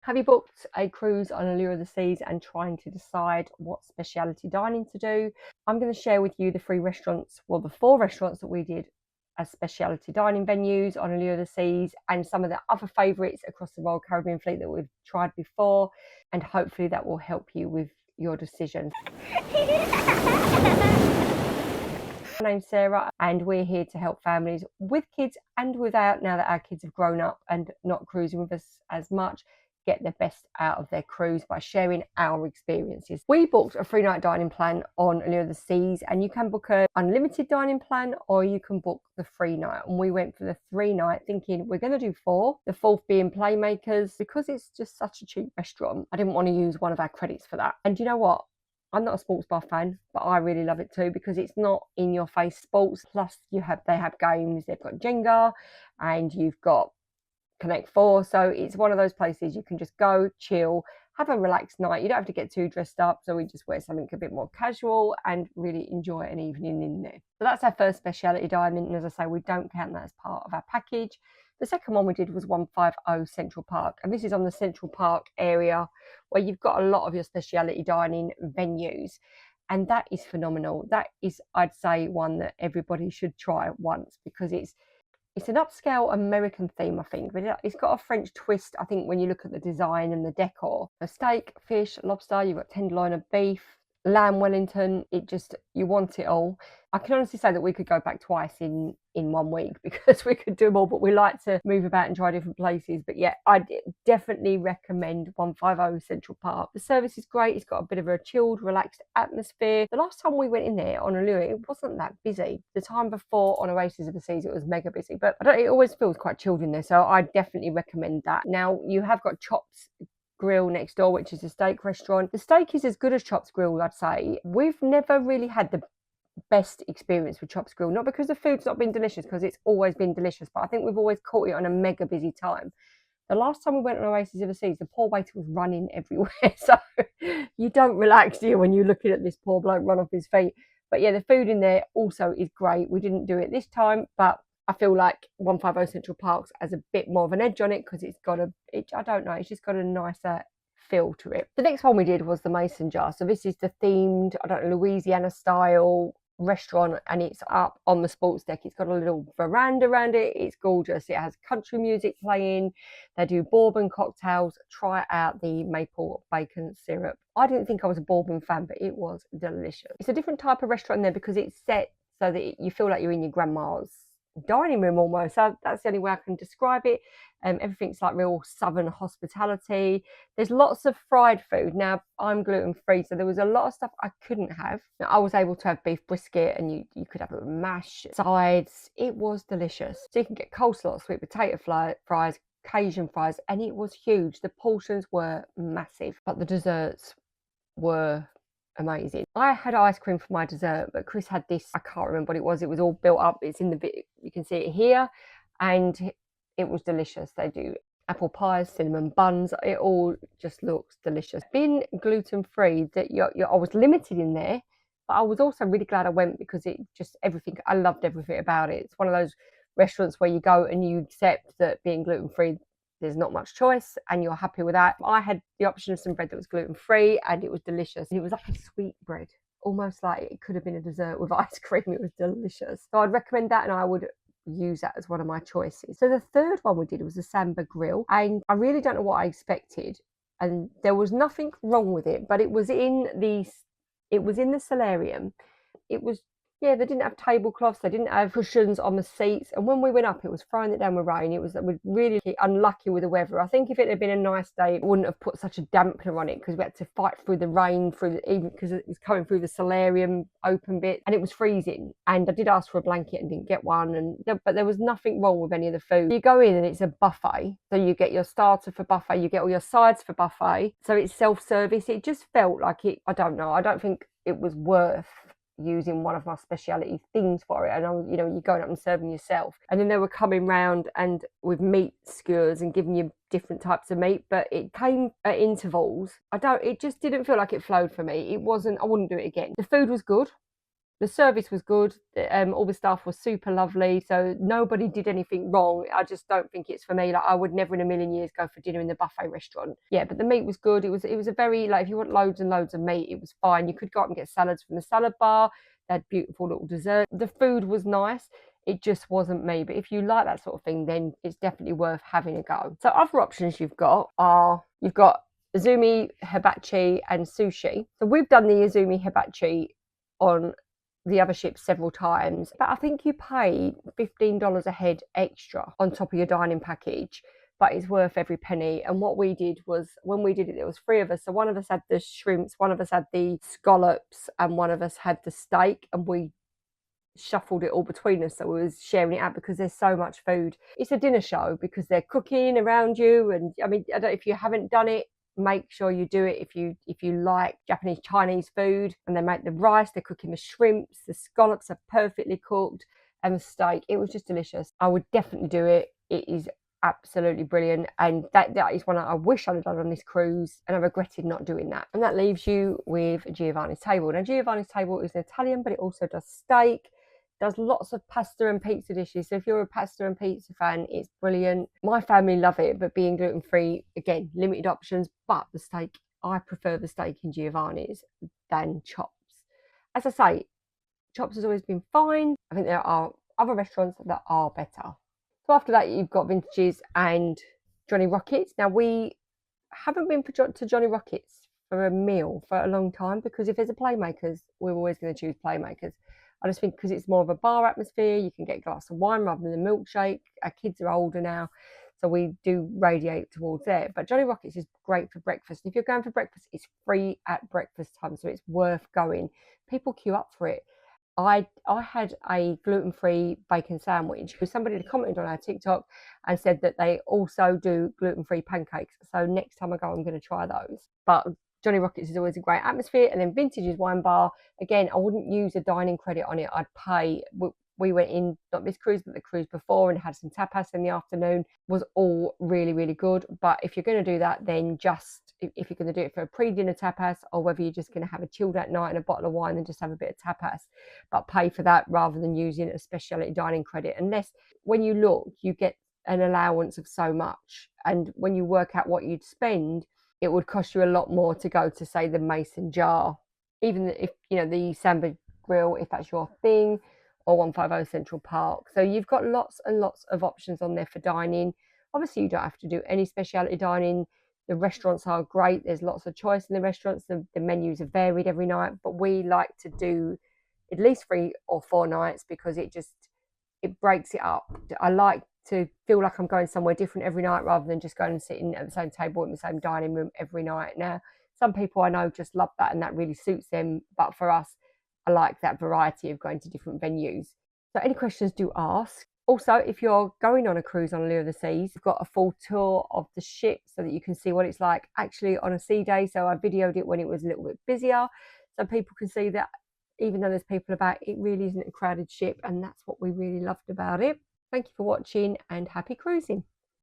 Have you booked a cruise on Allure of the Seas and trying to decide what specialty dining to do? I'm going to share with you the 3 restaurants, well, the 4 restaurants that we did as specialty dining venues on Allure of the Seas, and some of the other favourites across the Royal Caribbean fleet that we've tried before, and hopefully that will help you with your decisions. My name's Sarah, and we're here to help families with kids and without, now that our kids have grown up and not cruising with us as much, get the best out of their cruise by sharing our experiences. We booked a 3-night dining plan on Allure of the Seas, and you can book an unlimited dining plan or you can book the 3-night. And we went for the 3-night thinking we're going to do 4, the 4th being Playmakers, because it's just such a cheap restaurant. I didn't want to use one of our credits for that. And you know what? I'm not a sports bar fan, but I really love it too because it's not in your face sports. Plus they have games, they've got Jenga and you've got Connect 4. So it's one of those places you can just go, chill, have a relaxed night. You don't have to get too dressed up. So we just wear something a bit more casual and really enjoy an evening in there. So that's our first specialty dining. And as I say, we don't count that as part of our package. The second one we did was 150 Central Park. And this is on the Central Park area where you've got a lot of your specialty dining venues. And that is phenomenal. That is, I'd say, one that everybody should try once because it's an upscale American theme, I think, but it's got a French twist, I think, when you look at the design and the decor. A steak, fish, lobster, you've got tenderloin of beef, lamb Wellington, you want it all. I can honestly say that we could go back twice in 1 week because we could do them all, but we like to move about and try different places. But yeah, I definitely recommend 150 Central Park. The service is great. It's got a bit of a chilled, relaxed atmosphere. The last time we went in there on Allure, it wasn't that busy. The time before on Oasis of the Seas, it was mega busy, but it always feels quite chilled in there. So I definitely recommend that. Now, you have got Chops Grill next door, which is a steak restaurant. The steak is as good as Chops Grill, I'd say. We've never really had the best experience with Chops Grill, not because the food's not been delicious, because it's always been delicious, but I think we've always caught it on a mega busy time. The last time we went on Oasis of the Seas, the poor waiter was running everywhere. So you don't relax, do you, when you're looking at this poor bloke run off his feet. But yeah, the food in there also is great. We didn't do it this time, but I feel like 150 Central Parks has a bit more of an edge on it because I don't know, it's just got a nicer feel to it. The next one we did was the Mason Jar. So this is the themed, I don't know, Louisiana style restaurant, and it's up on the sports deck. It's got a little veranda around it. It's gorgeous. It has country music playing. They do bourbon cocktails. Try out the maple bacon syrup. I didn't think I was a bourbon fan, but it was delicious. It's a different type of restaurant in there because it's set so that you feel like you're in your grandma's dining room almost. So that's the only way I can describe it. Everything's like real southern hospitality. There's lots of fried food. Now, I'm gluten-free, so there was a lot of stuff I couldn't have. Now, I was able to have beef brisket, and you could have it with mash, sides. It was delicious. So you can get coleslaw, sweet potato fries, Cajun fries, and it was huge. The portions were massive, but the desserts were amazing. I had ice cream for my dessert, but Chris had this, I can't remember what it was. It was all built up. It's in the bit, you can see it here, and it was delicious. They do apple pies, cinnamon buns. It all just looks delicious. Being gluten-free, I was limited in there, but I was also really glad I went because I loved everything about it. It's one of those restaurants where you go and you accept that being gluten-free, there's not much choice and you're happy with that. I had the option of some bread that was gluten-free and it was delicious. It was like a sweet bread, almost like it could have been a dessert with ice cream. It was delicious. So I'd recommend that, and I would use that as one of my choices. So the third one we did was the Samba Grill, and I really don't know what I expected, and there was nothing wrong with it, but it was in the solarium. It was, yeah, they didn't have tablecloths, they didn't have cushions on the seats, and when we went up, it was throwing it down with rain. It was really unlucky with the weather. I think if it had been a nice day, it wouldn't have put such a dampener on it because we had to fight through the rain, even because it was coming through the solarium open bit, and it was freezing. And I did ask for a blanket and didn't get one, but there was nothing wrong with any of the food. You go in and it's a buffet, so you get your starter for buffet, you get all your sides for buffet, so it's self-service. It just felt like it, I don't know, I don't think it was worth using one of my specialty things for it. And you're going up and serving yourself, and then they were coming round and with meat skewers and giving you different types of meat, but it came at intervals. It just didn't feel like it flowed for me. I wouldn't do it again. The food was good, The service was good. All the staff was super lovely, so nobody did anything wrong. I just don't think it's for me. Like, I would never in a million years go for dinner in the buffet restaurant. Yeah, but the meat was good. It was a very, like, if you want loads and loads of meat, it was fine. You could go up and get salads from the salad bar. They had beautiful little dessert. The food was nice. It just wasn't me. But if you like that sort of thing, then it's definitely worth having a go. So other options you've got Izumi, hibachi, and sushi. So we've done the Izumi hibachi on the other ships several times, but I think you pay $15 a head extra on top of your dining package, but it's worth every penny. And what we did was, when we did it, there was three of us. So one of us had the shrimps, one of us had the scallops, and one of us had the steak, and we shuffled it all between us, so we was sharing it out because there's so much food. It's a dinner show because they're cooking around you, and I mean, I don't know if you haven't done it, make sure you do it if you like Japanese Chinese food. And they make the rice, they're cooking the shrimps, the scallops are perfectly cooked, and the steak, it was just delicious. I would definitely do it. It is absolutely brilliant, and that is one I wish I'd have done on this cruise, and I regretted not doing that. And that leaves you with Giovanni's Table. Now, Giovanni's Table is an Italian, but it also does steak, does lots of pasta and pizza dishes. So if you're a pasta and pizza fan, it's brilliant. My family love it, but being gluten-free, again, limited options. But the steak, I prefer the steak in Giovanni's than Chops. As I say, Chops has always been fine. I think there are other restaurants that are better. So after that, you've got Vintages and Johnny Rockets. Now, we haven't been to Johnny Rockets for a meal for a long time, because if there's a Playmakers, we're always going to choose Playmakers. I just think because it's more of a bar atmosphere, you can get a glass of wine rather than a milkshake. Our kids are older now, so we do radiate towards there. But Johnny Rockets is great for breakfast. If you're going for breakfast, it's free at breakfast time, so it's worth going. People queue up for it. I had a gluten-free bacon sandwich. Somebody had commented on our TikTok and said that they also do gluten-free pancakes. So next time I go, I'm going to try those. But Johnny Rockets is always a great atmosphere. And then Vintage's Wine Bar, again, I wouldn't use a dining credit on it. I'd pay. We went in, not this cruise, but the cruise before, and had some tapas in the afternoon. Was all really, really good. But if you're going to do that, then just, if you're going to do it for a pre-dinner tapas, or whether you're just going to have a chilled out night and a bottle of wine and just have a bit of tapas, but pay for that rather than using a speciality dining credit. Unless, when you look, you get an allowance of so much. And when you work out what you'd spend, it would cost you a lot more to go to, say, the Mason Jar, even if, you know, the Samba Grill, if that's your thing, or 150 Central Park. So you've got lots and lots of options on there for dining. Obviously, you don't have to do any specialty dining. The restaurants are great. There's lots of choice in the restaurants. The menus are varied every night, but we like to do at least 3 or 4 nights because it breaks it up. I like to feel like I'm going somewhere different every night rather than just going and sitting at the same table in the same dining room every night. Now, some people I know just love that and that really suits them, but for us, I like that variety of going to different venues. So any questions, do ask. Also, if you're going on a cruise on Allure of the Seas, you've got a full tour of the ship so that you can see what it's like actually on a sea day. So I videoed it when it was a little bit busier, so people can see that even though there's people about, it really isn't a crowded ship, and that's what we really loved about it. Thank you for watching, and happy cruising.